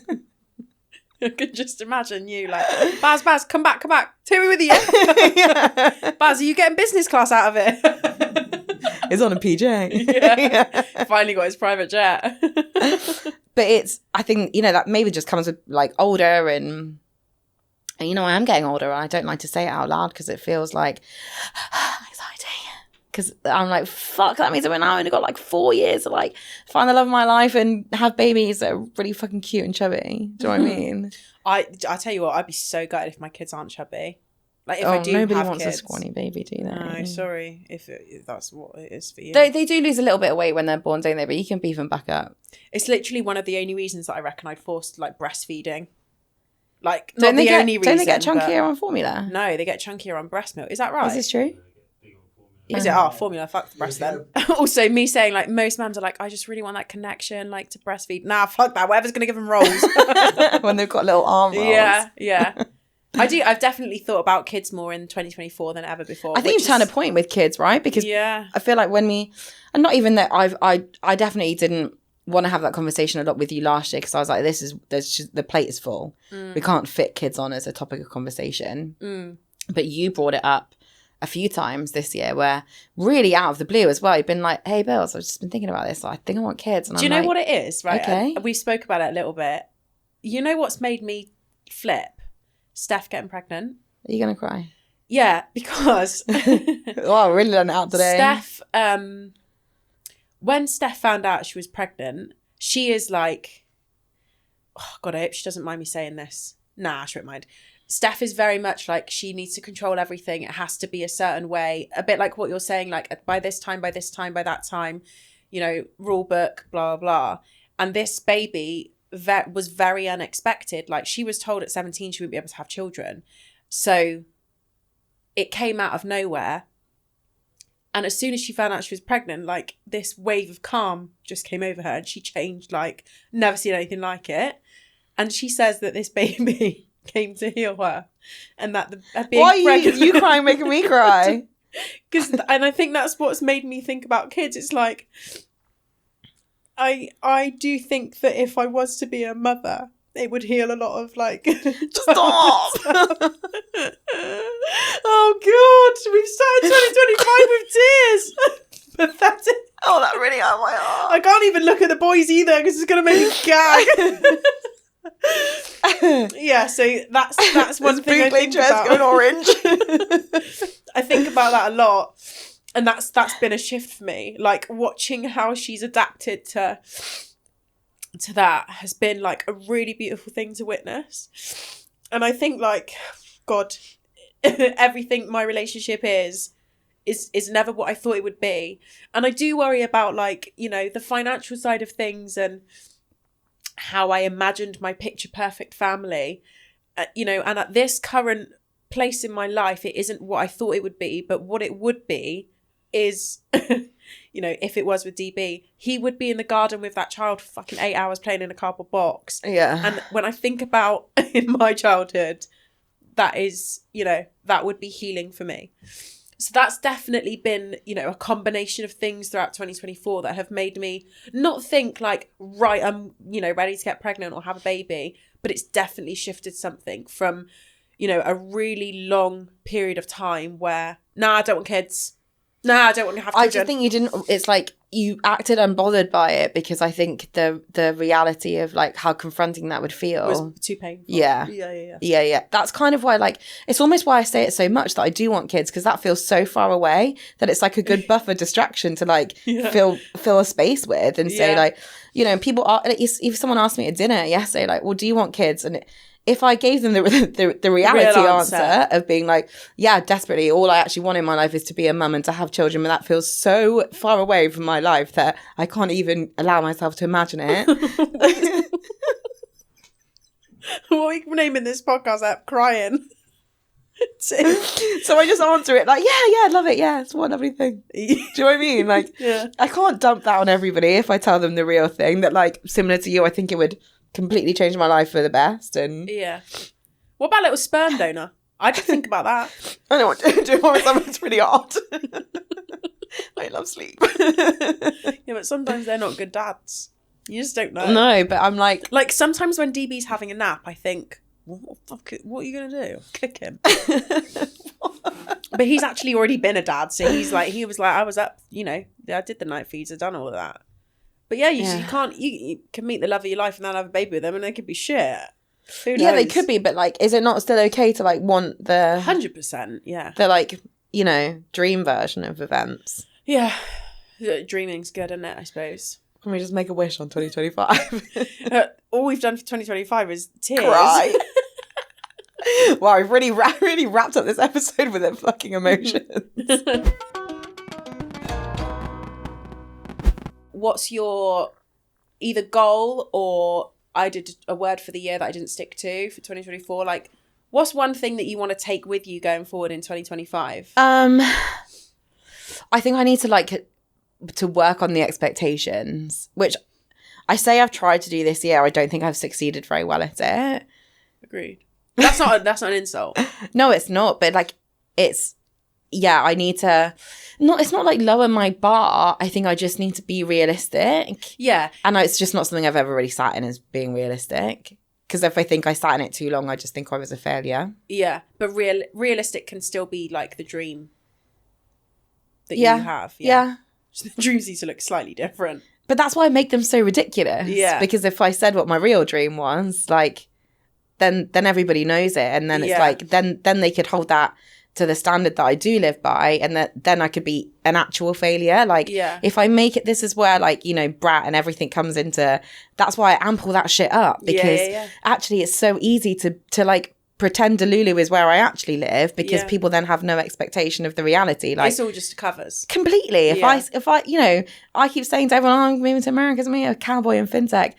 I could just imagine you like, Baz, come back. Take me with you. Yeah. Baz, are you getting business class out of it? It's on a PJ. Yeah. Finally got his private jet. But I think, you know, that maybe just comes with like older and you know, I am getting older. I don't like to say it out loud because it feels like exciting. Because I'm like, fuck, that means that I've only got like 4 years to like find the love of my life and have babies that are really fucking cute and chubby. Do you know what I mean? I tell you what, I'd be so gutted if my kids aren't chubby. Like if I do nobody have wants kids. a scrawny baby, do they? No, sorry, if that's what it is for you. They do lose a little bit of weight when they're born, don't they? But you can beef them back up. It's literally one of the only reasons that I reckon I'd forced like breastfeeding. Like, don't they get chunkier on formula? No, they get chunkier on breast milk. Is that right? Is this true? Is it? Oh, formula, fuck the breast then. Also, me saying like most mums are like, I just really want that connection, like to breastfeed. Nah, fuck that. Whatever's gonna give them rolls when they've got little arm rolls. Yeah. I've definitely thought about kids more in 2024 than ever before. I think you've turned a point with kids, right? Because I feel like and not even that I definitely didn't want to have that conversation a lot with you last year because I was like, the plate is full. We can't fit kids on as a topic of conversation. But you brought it up a few times this year where really out of the blue as well, you've been like, hey, Bills, I've just been thinking about this. I think I want kids. And do you know what it is? Right. Okay. We spoke about it a little bit. You know what's made me flip? Steph getting pregnant. Are you going to cry? Yeah, because... I really learned it out today. Steph, when Steph found out she was pregnant, she is like... Oh, God, I hope she doesn't mind me saying this. Nah, she won't mind. Steph is very much like she needs to control everything. It has to be a certain way. A bit like what you're saying, like by this time, by that time, you know, rule book, blah, blah. And this baby was very unexpected. Like she was told at 17 she wouldn't be able to have children. So it came out of nowhere. And as soon as she found out she was pregnant, like this wave of calm just came over her and she changed, like never seen anything like it. And she says that this baby came to heal her and that being why are pregnant... you crying making me cry? And I think that's what's made me think about kids. It's like I do think that if I was to be a mother, it would heal a lot of like stop. Oh God, we've started 2025 with tears. Pathetic. Oh, that really hurt my heart. I can't even look at the boys either because it's gonna make me gag. Yeah, so that's one thing I think about. Going orange. I think about that a lot, and that's been a shift for me. Like watching how she's adapted to that has been like a really beautiful thing to witness. And I think like God, everything my relationship is never what I thought it would be, and I do worry about like, you know, the financial side of things and how I imagined my picture perfect family, you know, and at this current place in my life, it isn't what I thought it would be, but what it would be is, you know, if it was with DB, he would be in the garden with that child for fucking 8 hours playing in a cardboard box. Yeah. And when I think about in my childhood, that is, you know, that would be healing for me. So that's definitely been, you know, a combination of things throughout 2024 that have made me not think like, right, I'm, you know, ready to get pregnant or have a baby. But it's definitely shifted something from, you know, a really long period of time where, I don't want kids. I don't want to have children. I just think you didn't, it's like you acted unbothered by it because I think the reality of like how confronting that would feel was too painful. Yeah. That's kind of why, like, it's almost why I say it so much that I do want kids, because that feels so far away that it's like a good buffer distraction to like fill a space with and say like, you know, people are, if someone asked me at dinner yesterday, like, well, do you want kids? And if I gave them the reality answer of being like, yeah, desperately, all I actually want in my life is to be a mum and to have children, but that feels so far away from my life that I can't even allow myself to imagine it. What are we naming this podcast app? Crying. So I just answer it like, yeah, I love it. Yeah, it's one lovely thing. Do you know what I mean? Like, I can't dump that on everybody if I tell them the real thing that, like, similar to you, I think it would completely changed my life for the best. And what about little sperm donor? I did think about that. I know what to do with someone. It's really hard. I love sleep. Yeah, but sometimes they're not good dads. You just don't know. No, but I'm like sometimes when DB's having a nap, I think, what are you gonna do? Kick him. But he's actually already been a dad, so he was like, I was up, you know, I did the night feeds, I've done all of that. But you can't, you can meet the love of your life and then have a baby with them and they could be shit. Who knows? Yeah, they could be, but like, is it not still okay to like want the 100%? Yeah, the like, you know, dream version of events? Yeah, dreaming's good, isn't it? I suppose. Can we just make a wish on 2025? All we've done for 2025 is tears. Cry. Wow, I've really wrapped up this episode with it fucking emotions. What's your either goal or I did a word for the year that I didn't stick to for 2024? Like, what's one thing that you want to take with you going forward in 2025? I think I need to like to work on the expectations, which I say I've tried to do this year. I don't think I've succeeded very well at it. Agreed. That's not an insult. No, it's not. But like, I need to. It's not like lower my bar. I think I just need to be realistic. Yeah. And it's just not something I've ever really sat in, as being realistic. Because if I think I sat in it too long, I just think I was a failure. Yeah. But realistic can still be like the dream that you have. Yeah. The dreams need to look slightly different. But that's why I make them so ridiculous. Yeah. Because if I said what my real dream was, like, then everybody knows it. And then it's like, then they could hold that to the standard that I do live by, and that then I could be an actual failure. Like, if I make it, this is where, like, you know, brat and everything comes into, that's why I amp all that shit up, because actually it's so easy to like pretend Delulu is where I actually live, because people then have no expectation of the reality. Like, it's all just covers. Completely. If I, you know, I keep saying to everyone, I'm moving to America, I'm a cowboy in fintech.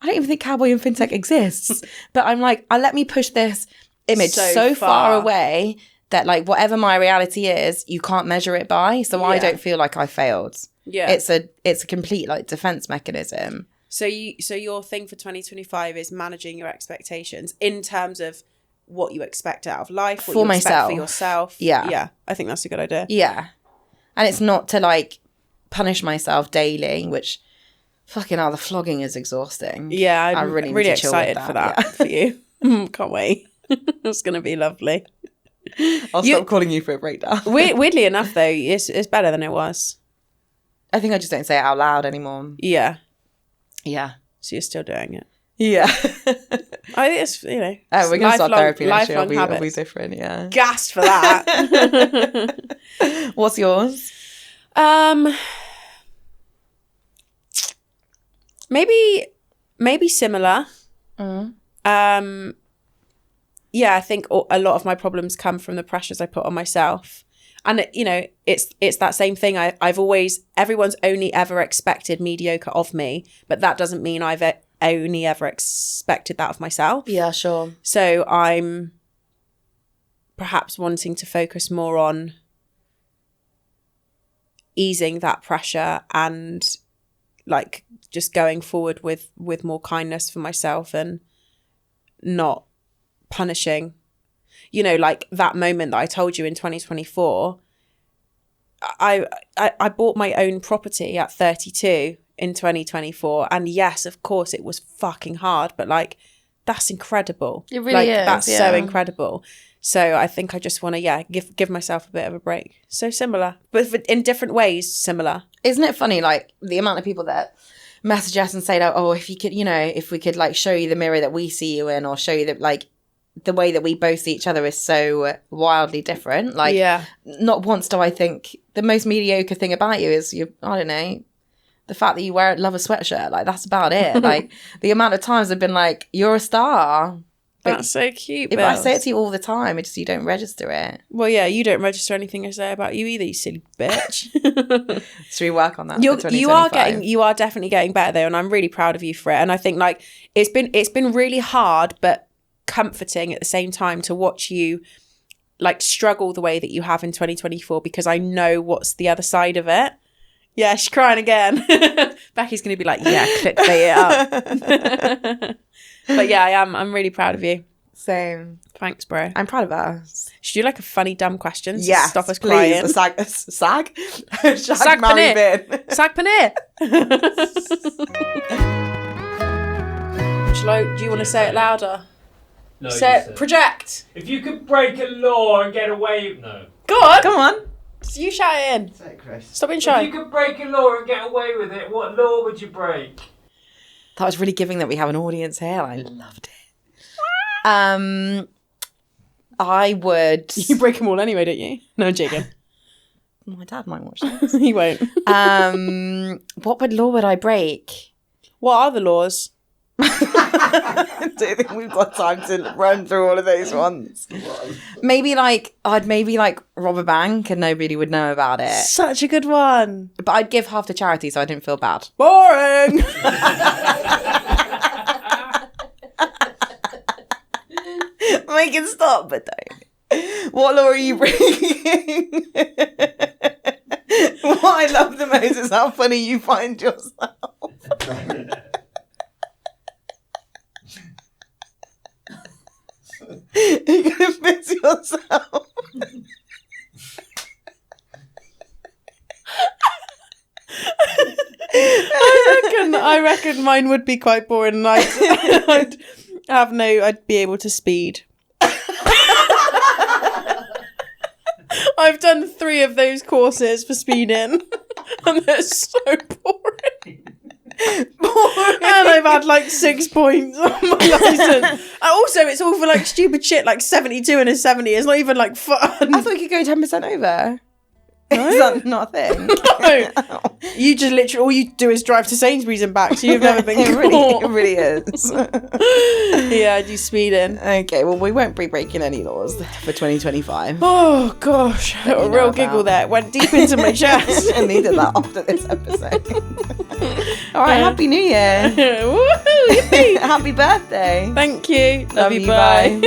I don't even think cowboy in fintech exists. But I'm like, let me push this image so far away that, like, whatever my reality is, you can't measure it by. So I don't feel like I failed. Yeah. It's a complete, like, defense mechanism. So your thing for 2025 is managing your expectations in terms of what you expect out of life, what for you myself. expect for yourself. Yeah. Yeah. I think that's a good idea. Yeah. And it's not to, like, punish myself daily, which, fucking hell, the flogging is exhausting. Yeah. I'm really excited for that for you. Can't wait. It's going to be lovely. I'll stop calling you for a breakdown. Weirdly enough, though, it's better than it was. I think I just don't say it out loud anymore. Yeah. Yeah. So you're still doing it. Yeah. I think it's, you know. Oh, we're going to start therapy next year. It'll be different, yeah. Gassed for that. What's yours? Maybe similar. Yeah, I think a lot of my problems come from the pressures I put on myself. And, you know, it's that same thing. Everyone's only ever expected mediocre of me, but that doesn't mean I've only ever expected that of myself. Yeah, sure. So I'm perhaps wanting to focus more on easing that pressure and, like, just going forward with more kindness for myself and not punishing. you know, like that moment that I told you in 2024, I bought my own property at 32 in 2024. And yes, of course, it was fucking hard, but like, that's incredible. It really is. That's so incredible. So I think I just want to, give myself a bit of a break. So similar, but in different ways, similar. Isn't it funny, like, the amount of people that message us and say, like, oh, if you could, you know, if we could, like, show you the mirror that we see you in, or show you that, like, the way that we both see each other is so wildly different. Like, not once do I think the most mediocre thing about you is I don't know, the fact that you love a sweatshirt. Like, that's about it. Like, the amount of times I've been like, you're a star. But that's so cute. But I say it to you all the time. It's just you don't register it. Well, yeah, you don't register anything I say about you either, you silly bitch. So we work on that. You are definitely getting better though, and I'm really proud of you for it. And I think like it's been really hard, but comforting at the same time to watch you like struggle the way that you have in 2024, because I know what's the other side of it. Yeah, she's crying again. Becky's going to be like, yeah, clickbait it up. But yeah, I am. I'm really proud of you. Same. Thanks, bro. I'm proud of us. Should you like a funny, dumb question? Yeah. Stop us please. crying. Sag paneer. Sag paneer. Do you want to say it louder? No. Say it. Project. If you could break a law and get away... No. Go on. Come on. You shout it in. Say it, Chris. Stop being shy. If you could break a law and get away with it, what law would you break? That was really giving that we have an audience here. I loved it. I would... You break them all anyway, don't you? No, joking. My dad might watch this. He won't. What law would I break? What are the laws? I don't think we've got time to run through all of those ones. I'd maybe rob a bank and nobody would know about it. Such a good one. But I'd give half to charity so I didn't feel bad. Boring. Make it stop, but don't. What law are you breaking? What I love the most is how funny you find yourself. You're gonna piss yourself. I reckon mine would be quite boring, and I'd be able to speed. I've done 3 of those courses for speeding, and they're so boring. And I've had like 6 points on my license. Also, it's all for like stupid shit, like 72 and a 70. It's not even like fun. I thought you could go 10% over. No? Is that not a thing? No. You just literally, all you do is drive to Sainsbury's and back, so you've never been caught. It really is. Yeah, I do speeding. Okay, well, we won't be breaking any laws for 2025. Oh, gosh. A real giggle there. Went deep into my chest. I needed that after this episode. All right, Happy New Year. Woohoo! Happy birthday. Thank you. Love you, bye.